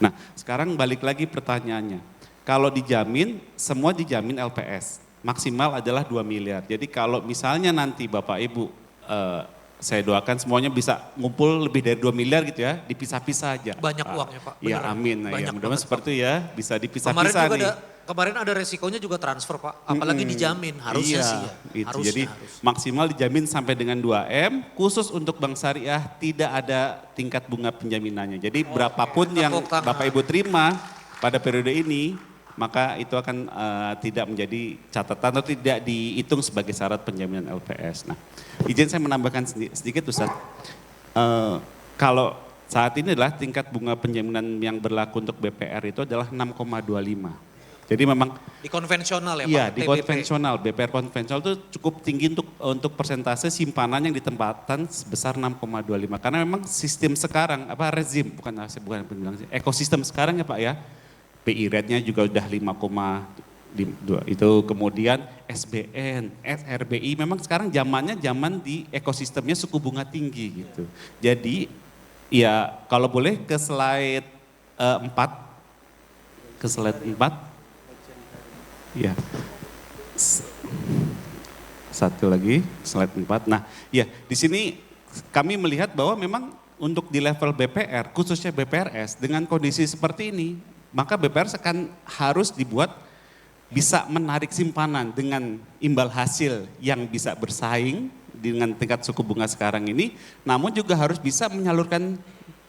Nah, sekarang balik lagi pertanyaannya. Kalau dijamin, semua dijamin LPS. Maksimal adalah 2 miliar. Jadi kalau misalnya nanti Bapak Ibu, saya doakan semuanya bisa ngumpul lebih dari 2 miliar gitu ya, dipisah-pisah aja. Banyak uangnya Pak. Iya amin, nah, ya, mudah-mudahan seperti itu ya, bisa dipisah-pisah nih. Kemarin ada resikonya juga transfer Pak, apalagi dijamin, harusnya iya, sih ya. Itu. Harusnya, jadi maksimal dijamin sampai dengan 2M, khusus untuk bank syariah tidak ada tingkat bunga penjaminannya. Jadi berapapun yang Bapak Ibu terima pada periode ini, maka itu akan tidak menjadi catatan atau tidak dihitung sebagai syarat penjaminan LPS. Nah, izin saya menambahkan sedikit Ustaz. Kalau saat ini adalah tingkat bunga penjaminan yang berlaku untuk BPR itu adalah 6,25. Jadi memang di konvensional ya Pak? Iya, di konvensional, BPR konvensional itu cukup tinggi untuk persentase simpanan yang ditempatkan sebesar 6,25. Karena memang sistem sekarang, rezim, bukan bilang ekosistem sekarang ya Pak ya, BI rate-nya juga udah 5,2 itu, kemudian SBN, SRBI memang sekarang zaman di ekosistemnya suku bunga tinggi gitu. Jadi ya kalau boleh ke slide 4, ke slide 4. Ya, satu lagi, slide 4. Nah, ya di sini kami melihat bahwa memang untuk di level BPR, khususnya BPRS, dengan kondisi seperti ini, maka BPRS akan harus dibuat bisa menarik simpanan dengan imbal hasil yang bisa bersaing dengan tingkat suku bunga sekarang ini, namun juga harus bisa menyalurkan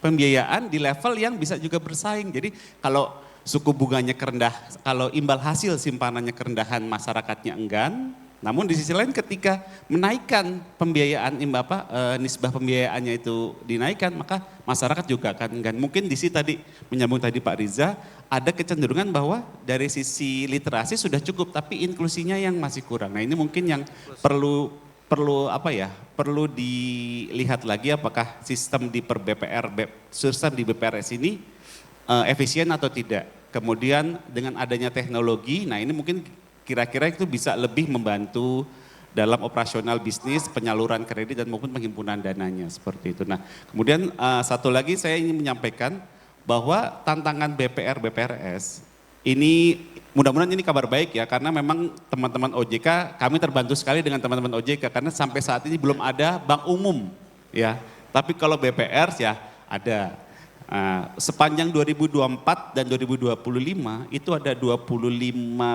pembiayaan di level yang bisa juga bersaing. Jadi kalau suku bunganya kerendah, kalau imbal hasil simpanannya kerendahan masyarakatnya enggan, namun di sisi lain ketika menaikkan pembiayaan nisbah pembiayaannya itu dinaikkan, maka masyarakat juga akan enggan. Mungkin di sini tadi menyambung tadi Pak Riza, ada kecenderungan bahwa dari sisi literasi sudah cukup tapi inklusinya yang masih kurang. Nah, ini mungkin yang perlu dilihat lagi apakah sistem di sistem di BPRS ini efisien atau tidak. Kemudian dengan adanya teknologi, nah ini mungkin kira-kira itu bisa lebih membantu dalam operasional bisnis, penyaluran kredit dan maupun penghimpunan dananya seperti itu. Nah, kemudian satu lagi saya ingin menyampaikan bahwa tantangan BPRS ini mudah-mudahan ini kabar baik ya, karena memang teman-teman OJK, kami terbantu sekali dengan teman-teman OJK karena sampai saat ini belum ada bank umum ya. Tapi kalau BPR ya ada. Sepanjang 2024 dan 2025 itu ada 25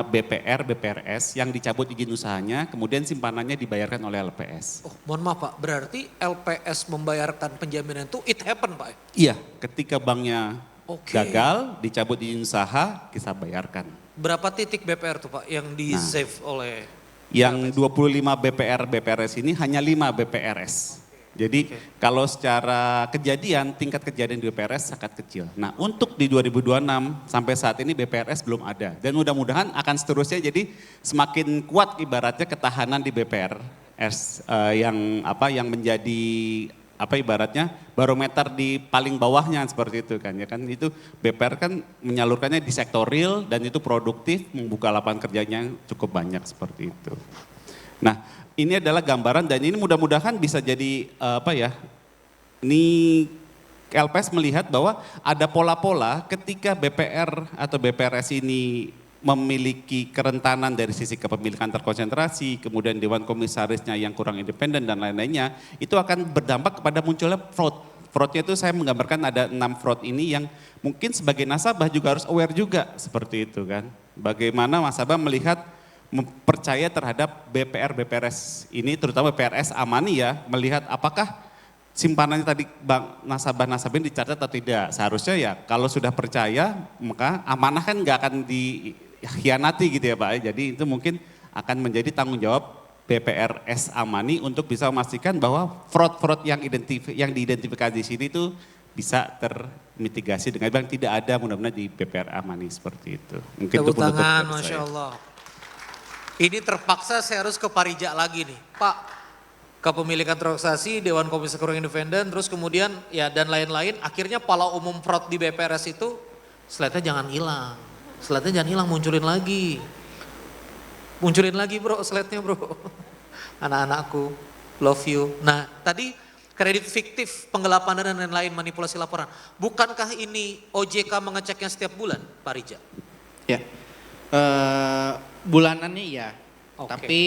BPRS yang dicabut izin usahanya, kemudian simpanannya dibayarkan oleh LPS. Oh, mohon maaf Pak, berarti LPS membayarkan penjaminan itu it happen Pak? Iya, ketika banknya gagal, dicabut izin usaha, kita bayarkan. Berapa titik BPR tuh Pak yang di save oleh? Yang 25 BPRS ini hanya 5 BPRS. Jadi kalau secara kejadian, tingkat kejadian di BPRS sangat kecil. Nah untuk di 2026 sampai saat ini BPRS belum ada. Dan mudah-mudahan akan seterusnya jadi semakin kuat ibaratnya ketahanan di BPRS yang menjadi ibaratnya barometer di paling bawahnya seperti itu kan ya kan. Itu BPR kan menyalurkannya di sektor real dan itu produktif, membuka lapangan kerjanya cukup banyak seperti itu. Nah, ini adalah gambaran dan ini mudah-mudahan bisa jadi ini LPS melihat bahwa ada pola-pola ketika BPR atau BPRS ini memiliki kerentanan dari sisi kepemilikan terkonsentrasi, kemudian Dewan Komisarisnya yang kurang independen dan lain-lainnya, itu akan berdampak kepada munculnya fraud. Fraudnya itu saya menggambarkan ada 6 fraud ini yang mungkin sebagai nasabah juga harus aware juga seperti itu kan. Bagaimana nasabah melihat percaya terhadap BPRS ini, terutama BPRS Amani ya, melihat apakah simpanannya tadi nasabah-nasabah ini dicatat atau tidak. Seharusnya ya kalau sudah percaya maka amanah kan nggak akan dikhianati gitu ya Pak. Jadi itu mungkin akan menjadi tanggung jawab BPRS Amani untuk bisa memastikan bahwa fraud-fraud yang diidentifikasi di sini itu bisa termitigasi dengan bang tidak ada mudah-mudahan di BPR Amani seperti itu. Mungkin Tepuk itu penutup tangan, dari Masya saya. Allah. Ini terpaksa saya harus ke Parija lagi nih. Pak, kepemilikan transaksi, Dewan Komisi Keuangan Independen, terus kemudian ya dan lain-lain. Akhirnya pola umum fraud di BPRS itu, slide-nya jangan hilang. Slide-nya jangan hilang, munculin lagi. Munculin lagi bro, slide-nya bro. Anak-anakku, love you. Nah tadi kredit fiktif, penggelapan dana dan lain-lain, manipulasi laporan. Bukankah ini OJK mengeceknya setiap bulan, Pak Rija? Ya, bulanannya iya. Oke. Tapi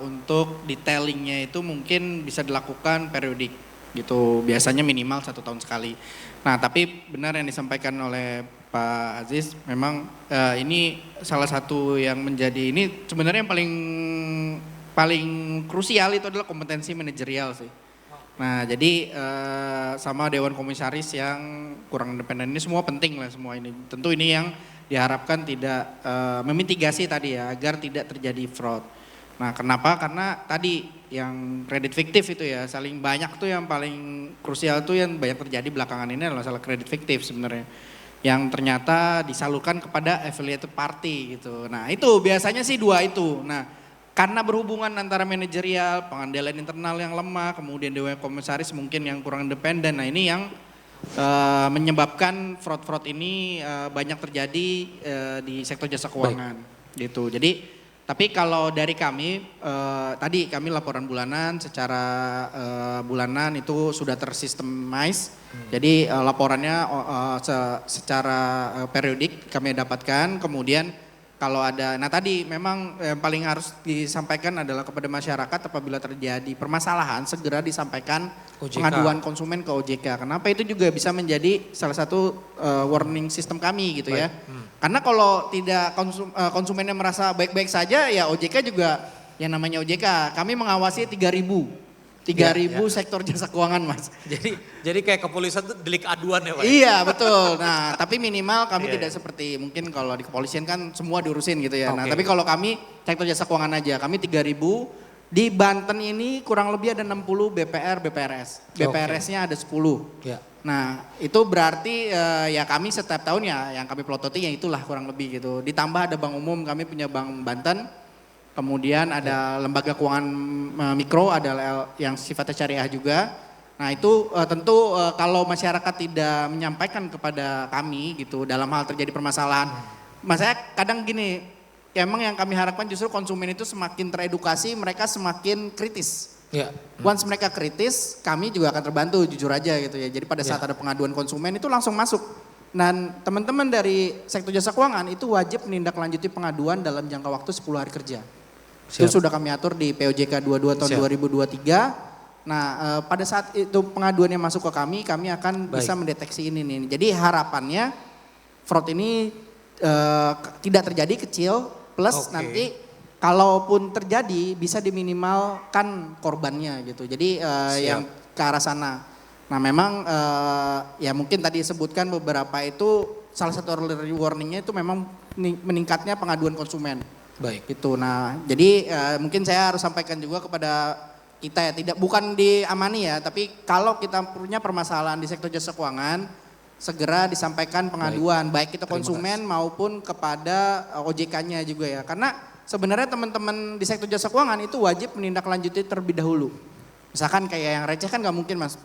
untuk detailingnya itu mungkin bisa dilakukan periodik gitu. Biasanya minimal 1 tahun sekali. Nah tapi benar yang disampaikan oleh Pak Aziz, memang ini salah satu yang menjadi ini sebenarnya yang paling krusial itu adalah kompetensi manajerial sih. Nah jadi sama Dewan Komisaris yang kurang independen ini semua penting lah semua ini. Tentu ini yang diharapkan tidak memitigasi tadi ya agar tidak terjadi fraud. Nah kenapa? Karena tadi yang kredit fiktif itu ya saling banyak tuh yang paling krusial tuh yang banyak terjadi belakangan ini adalah masalah kredit fiktif sebenarnya. Yang ternyata disalurkan kepada affiliated party gitu. Nah itu biasanya sih 2 itu. Nah karena berhubungan antara manajerial, pengendalian internal yang lemah, kemudian Dewan Komisaris mungkin yang kurang independen. Nah ini yang menyebabkan fraud-fraud ini banyak terjadi di sektor jasa keuangan gitu. Jadi tapi kalau dari kami tadi kami laporan bulanan secara bulanan itu sudah tersistemize. Jadi laporannya secara periodik kami dapatkan. Kemudian kalau ada, nah tadi memang yang paling harus disampaikan adalah kepada masyarakat apabila terjadi permasalahan segera disampaikan OJK. pengaduan konsumen ke OJK. Kenapa itu juga bisa menjadi salah satu warning system kami gitu ya. Karena kalau tidak konsumennya merasa baik-baik saja ya OJK juga yang namanya OJK. Kami mengawasi 3.000 sektor jasa keuangan Mas. Jadi kayak kepolisian tuh delik aduan ya Pak? Iya betul. Nah tapi minimal kami Iya, tidak seperti mungkin kalau di kepolisian kan semua diurusin gitu ya. Nah Oke. tapi kalau kami sektor jasa keuangan aja kami 3.000. Di Banten ini kurang lebih ada 60 BPRS. BPRS-nya ada 10. Ya. Nah itu berarti ya kami setiap tahun ya yang kami pelototi ya itulah kurang lebih gitu. Ditambah ada bank umum, kami punya bank Banten. Kemudian ada lembaga keuangan mikro, ada yang sifatnya syariah juga. Nah itu tentu kalau masyarakat tidak menyampaikan kepada kami gitu dalam hal terjadi permasalahan. Mas saya kadang gini, emang yang kami harapkan justru konsumen itu semakin teredukasi, mereka semakin kritis. Ya. Once mereka kritis, kami juga akan terbantu jujur aja gitu ya. Jadi pada saat ada pengaduan konsumen itu langsung masuk. Dan teman-teman dari sektor jasa keuangan itu wajib menindaklanjuti pengaduan dalam jangka waktu 10 hari kerja. Itu sudah kami atur di POJK 22 tahun 2023. Nah pada saat itu pengaduannya masuk ke kami akan bisa mendeteksi ini nih. Jadi harapannya fraud ini tidak terjadi kecil plus nanti kalaupun terjadi bisa diminimalkan korbannya gitu. Jadi yang ke arah sana. Nah memang ya mungkin tadi disebutkan beberapa itu salah satu early warningnya itu memang meningkatnya pengaduan konsumen. Baik. Gitu. Nah, jadi mungkin saya harus sampaikan juga kepada kita ya, bukan di Amani ya, tapi kalau kita punya permasalahan di sektor jasa keuangan, segera disampaikan pengaduan, baik kita konsumen maupun kepada OJK-nya juga ya. Karena sebenarnya teman-teman di sektor jasa keuangan itu wajib menindaklanjuti terlebih dahulu. Misalkan kayak yang receh kan nggak mungkin Mas,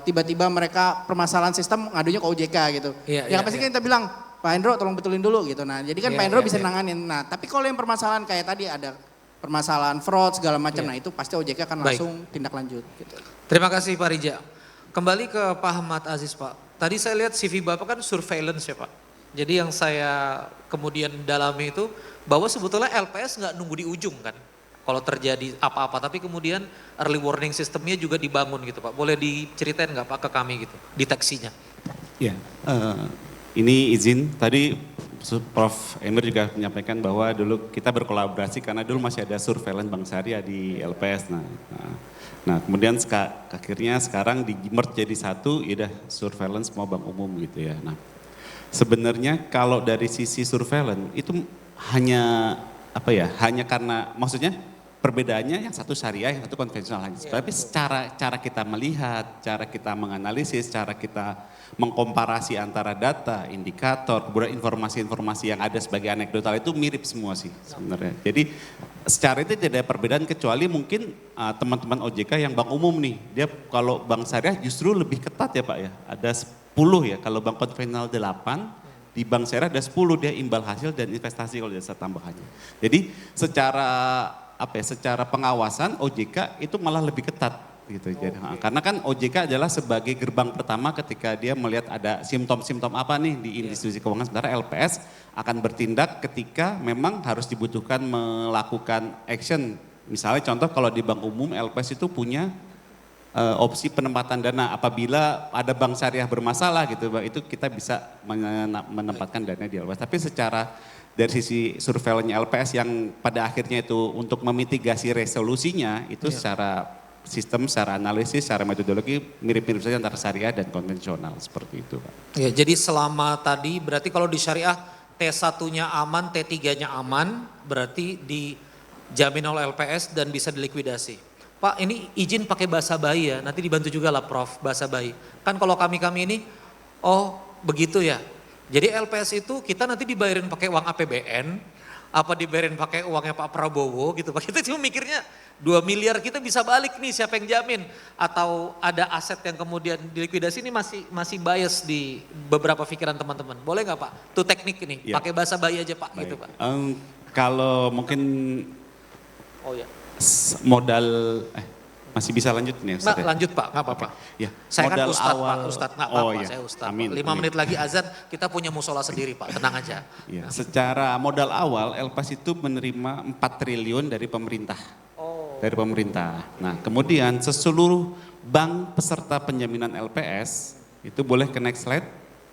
tiba-tiba mereka permasalahan sistem ngadunya ke OJK gitu. Ya pasti kan kita bilang, Pak Hendro tolong betulin dulu gitu. Nah jadi kan Pak Hendro bisa nanganin. Nah tapi kalau yang permasalahan kayak tadi ada permasalahan fraud segala macam, nah itu pasti OJK akan langsung tindak lanjut. Gitu. Terima kasih Pak Rija. Kembali ke Pak Ahmad Aziz Pak. Tadi saya lihat CV Bapak kan surveillance ya Pak. Jadi yang saya kemudian dalami itu bahwa sebetulnya LPS nggak nunggu di ujung kan. Kalau terjadi apa-apa, tapi kemudian early warning sistemnya juga dibangun gitu Pak. Boleh diceritain nggak Pak ke kami gitu, deteksinya? Ya, ini izin, tadi Prof. Emir juga menyampaikan bahwa dulu kita berkolaborasi karena dulu masih ada surveillance Bank Syariah di LPS. Nah kemudian akhirnya sekarang di-merge jadi satu, ya udah surveillance mau bank umum gitu ya. Nah sebenarnya kalau dari sisi surveillance itu hanya apa ya, hanya karena maksudnya perbedaannya yang satu syariah, yang satu konvensional. Tapi cara kita melihat, cara kita menganalisis, cara kita mengkomparasi antara data, indikator, kemudian informasi-informasi yang ada sebagai anekdotal itu mirip semua sih sebenarnya. Jadi secara itu tidak ada perbedaan kecuali mungkin teman-teman OJK yang bank umum nih, dia kalau bank syariah justru lebih ketat ya Pak ya. Ada 10 ya, kalau bank konvensional 8, di bank syariah ada 10 dia imbal hasil dan investasi kalau jasa tambahannya. Jadi secara pengawasan OJK itu malah lebih ketat gitu. Jadi, karena kan OJK adalah sebagai gerbang pertama ketika dia melihat ada simptom-simptom apa nih di institusi keuangan, sementara LPS akan bertindak ketika memang harus dibutuhkan melakukan action. Misalnya contoh kalau di bank umum LPS itu punya opsi penempatan dana apabila ada bank syariah bermasalah gitu, itu kita bisa menempatkan dana di LPS. Tapi secara dari sisi surveillance LPS yang pada akhirnya itu untuk memitigasi resolusinya itu secara sistem, secara analisis, secara metodologi mirip-mirip saja antara syariah dan konvensional seperti itu Pak. Ya, jadi selama tadi berarti kalau di syariah T1-nya aman, T3-nya aman, berarti dijamin oleh LPS dan bisa dilikuidasi. Pak, ini izin pakai bahasa bayi ya, nanti dibantu juga lah Prof bahasa bayi. Kan kalau kami ini, oh begitu ya. Jadi LPS itu kita nanti dibayarin pakai uang APBN, apa dibayarin pakai uangnya Pak Prabowo gitu Pak. Kita cuma mikirnya 2 miliar kita bisa balik nih, siapa yang jamin? Atau ada aset yang kemudian dilikuidasi, ini masih bias di beberapa pikiran teman-teman. Boleh nggak Pak? Itu teknik ini, pakai bahasa bayi aja Pak. Gitu Pak. Kalau mungkin modal masih bisa lanjut nih Ustaz? Lanjut Pak, nggak apa-apa. Ya, saya kan modal Ustadz awal, Pak, Ustadz nggak apa-apa, saya Ustadz. Amin, 5 menit lagi azan, kita punya musola sendiri Pak, tenang aja. Ya, secara modal awal LPS itu menerima 4 triliun dari pemerintah. Dari pemerintah. Nah kemudian seluruh bank peserta penjaminan LPS, itu boleh ke next slide,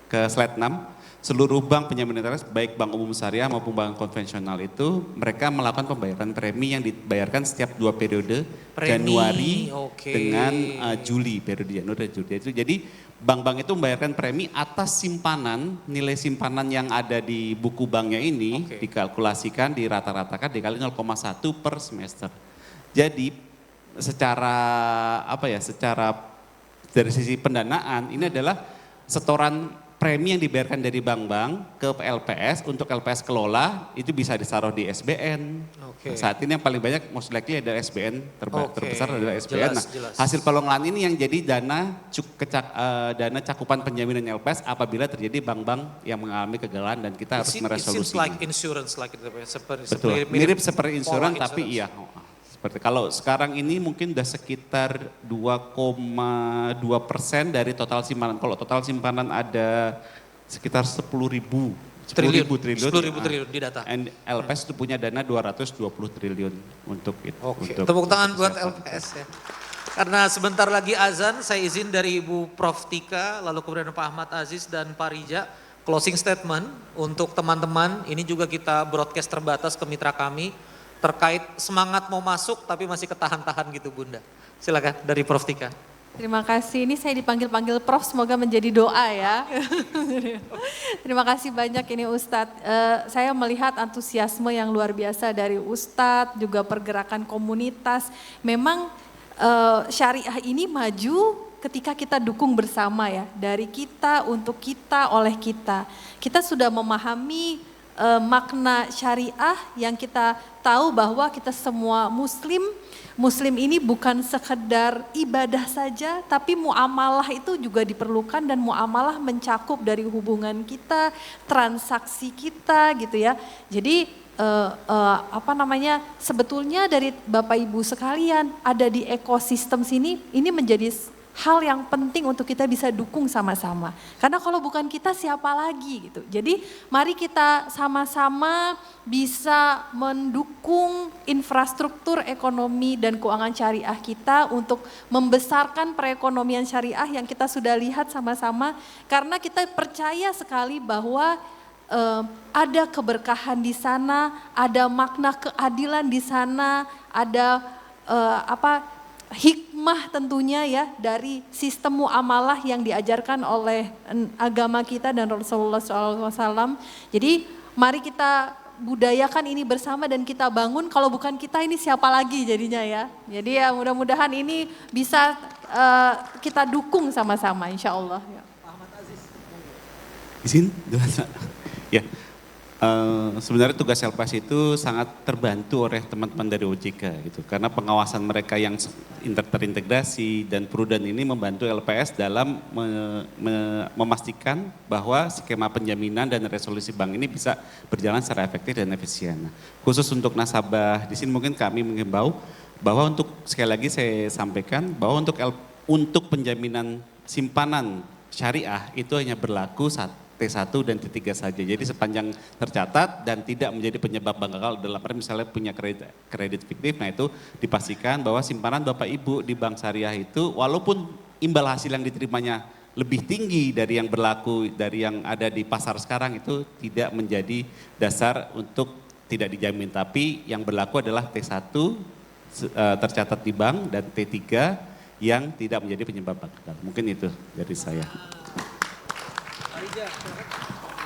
ke slide 6. Seluruh bank penjaminan LPS, baik bank umum syariah maupun bank konvensional itu, mereka melakukan pembayaran premi yang dibayarkan setiap 2 periode, Januari dengan Juli, periode Januari dan Juli. Itu jadi bank-bank itu membayarkan premi atas simpanan, nilai simpanan yang ada di buku banknya ini, dikalkulasikan, dirata-ratakan, dikali 0,1 per semester. Jadi secara secara dari sisi pendanaan ini adalah setoran premi yang dibayarkan dari bank-bank ke LPS untuk LPS kelola itu bisa ditaruh di SBN. Nah, saat ini yang paling banyak most likely ada SBN terbesar adalah SBN. Jelas. Hasil pengelolaan ini yang jadi dana cakupan penjaminan LPS apabila terjadi bank-bank yang mengalami kegagalan dan kita harus meresolusinya. It seems like insurance Betul. Mirip seperti insurance tapi iya. Seperti kalau sekarang ini mungkin udah sekitar 2,2% dari total simpanan. Kalau total simpanan ada sekitar 10.000 triliun di data. And LPS itu punya dana 220 triliun untuk itu. Tepuk tangan buat LPS ya. Karena sebentar lagi azan, saya izin dari Ibu Prof Tika, lalu kemudian Pak Ahmad Aziz dan Pak Rija, closing statement untuk teman-teman. Ini juga kita broadcast terbatas ke mitra kami. Terkait semangat mau masuk tapi masih ketahan-tahan gitu Bunda. Silakan dari Prof Tika. Terima kasih, ini saya dipanggil-panggil Prof, semoga menjadi doa ya. Terima kasih banyak ini Ustadz. Saya melihat antusiasme yang luar biasa dari Ustadz, juga pergerakan komunitas. Memang syariah ini maju ketika kita dukung bersama ya. Dari kita, untuk kita, oleh kita. Kita sudah memahami makna syariah yang kita tahu bahwa kita semua muslim ini bukan sekedar ibadah saja, tapi muamalah itu juga diperlukan dan muamalah mencakup dari hubungan kita, transaksi kita gitu ya. Jadi sebetulnya dari Bapak Ibu sekalian ada di ekosistem sini, ini menjadi hal yang penting untuk kita bisa dukung sama-sama. Karena kalau bukan kita siapa lagi gitu. Jadi mari kita sama-sama bisa mendukung infrastruktur ekonomi dan keuangan syariah kita untuk membesarkan perekonomian syariah yang kita sudah lihat sama-sama. Karena kita percaya sekali bahwa ada keberkahan di sana, ada makna keadilan di sana, ada hikmah tentunya ya dari sistem muamalah yang diajarkan oleh agama kita dan Rasulullah SAW. Jadi mari kita budayakan ini bersama dan kita bangun, kalau bukan kita ini siapa lagi jadinya ya. Jadi ya mudah-mudahan ini bisa kita dukung sama-sama insya Allah. Ya. Izin, ya. Sebenarnya tugas LPS itu sangat terbantu oleh teman-teman dari OJK gitu, karena pengawasan mereka yang terintegrasi dan prudent ini membantu LPS dalam memastikan bahwa skema penjaminan dan resolusi bank ini bisa berjalan secara efektif dan efisien. Nah, khusus untuk nasabah di sini mungkin kami mengimbau bahwa untuk sekali lagi saya sampaikan bahwa untuk penjaminan simpanan syariah itu hanya berlaku T1 dan T3 saja. Jadi sepanjang tercatat dan tidak menjadi penyebab bank gagal dalam arti misalnya punya kredit fiktif, nah itu dipastikan bahwa simpanan Bapak Ibu di bank syariah itu walaupun imbal hasil yang diterimanya lebih tinggi dari yang berlaku dari yang ada di pasar sekarang itu tidak menjadi dasar untuk tidak dijamin. Tapi yang berlaku adalah T1 tercatat di bank dan T3 yang tidak menjadi penyebab bank gagal. Mungkin itu dari saya.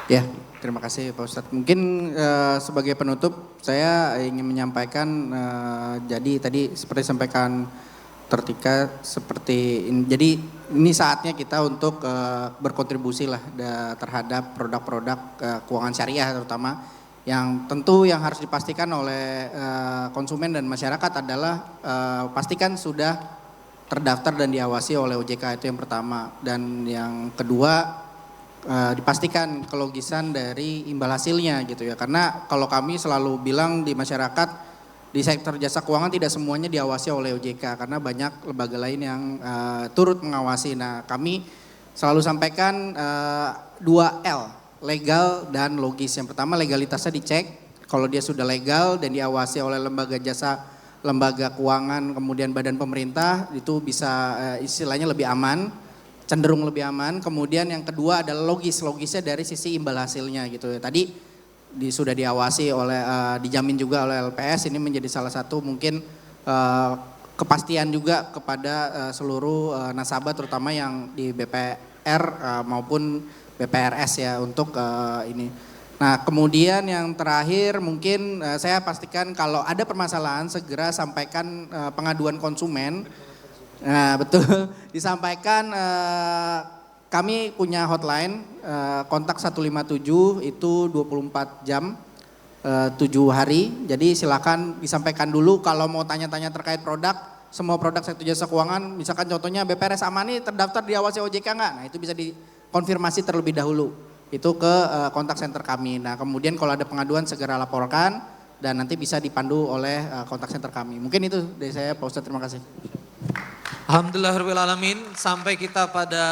Ya, terima kasih Pak Ustadz. Mungkin sebagai penutup saya ingin menyampaikan, jadi tadi seperti disampaikan Tertika, seperti ini, jadi ini saatnya kita untuk berkontribusi lah terhadap produk-produk keuangan syariah terutama, yang tentu yang harus dipastikan oleh konsumen dan masyarakat adalah pastikan sudah terdaftar dan diawasi oleh OJK, itu yang pertama. Dan yang kedua, dipastikan kelogisan dari imbal hasilnya gitu ya, karena kalau kami selalu bilang di masyarakat di sektor jasa keuangan tidak semuanya diawasi oleh OJK karena banyak lembaga lain yang turut mengawasi. Nah, kami selalu sampaikan 2L, legal dan logis. Yang pertama legalitasnya dicek, kalau dia sudah legal dan diawasi oleh lembaga jasa, lembaga keuangan, kemudian badan pemerintah, itu bisa istilahnya lebih aman, cenderung lebih aman. Kemudian yang kedua adalah logisnya dari sisi imbal hasilnya gitu ya. Tadi sudah diawasi oleh, dijamin juga oleh LPS, ini menjadi salah satu mungkin kepastian juga kepada seluruh nasabah terutama yang di BPR maupun BPRS ya untuk ini. Nah kemudian yang terakhir mungkin saya pastikan kalau ada permasalahan segera sampaikan pengaduan konsumen. Nah betul, disampaikan kami punya hotline kontak 157 itu 24 jam 7 hari. Jadi silakan disampaikan dulu kalau mau tanya-tanya terkait produk, semua produk sektor jasa keuangan, misalkan contohnya BPRS Amani terdaftar diawasi OJK enggak? Nah itu bisa dikonfirmasi terlebih dahulu, itu ke kontak center kami. Nah kemudian kalau ada pengaduan segera laporkan dan nanti bisa dipandu oleh kontak center kami. Mungkin itu dari saya Pak Ustadz, terima kasih. Alhamdulillahirrahmanirrahim, sampai kita pada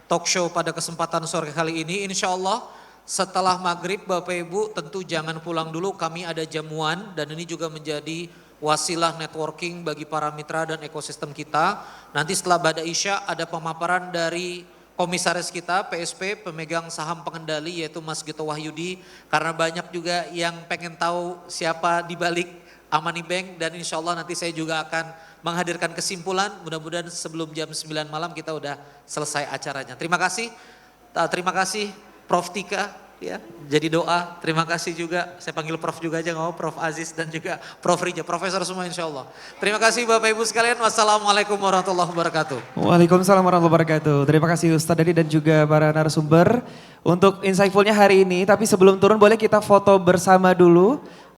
talk show pada kesempatan sore kali ini. Insya Allah setelah maghrib Bapak Ibu tentu jangan pulang dulu, kami ada jamuan dan ini juga menjadi wasilah networking bagi para mitra dan ekosistem kita. Nanti setelah Bada Isya ada pemaparan dari komisaris kita PSP, pemegang saham pengendali yaitu Mas Gito Wahyudi. Karena banyak juga yang pengen tahu siapa di balik Amani Bank dan insya Allah nanti saya juga akan menghadirkan kesimpulan. Mudah-mudahan sebelum jam 9 malam kita udah selesai acaranya. Terima kasih Prof Tika ya. Jadi doa, terima kasih juga. Saya panggil Prof juga aja nggak mau, Prof Aziz dan juga Prof Rija, Profesor semua insya Allah. Terima kasih Bapak Ibu sekalian. Wassalamualaikum warahmatullahi wabarakatuh. Waalaikumsalam warahmatullahi wabarakatuh. Terima kasih Ustadz Dadi dan juga para narasumber untuk insightful-nya hari ini. Tapi sebelum turun boleh kita foto bersama dulu.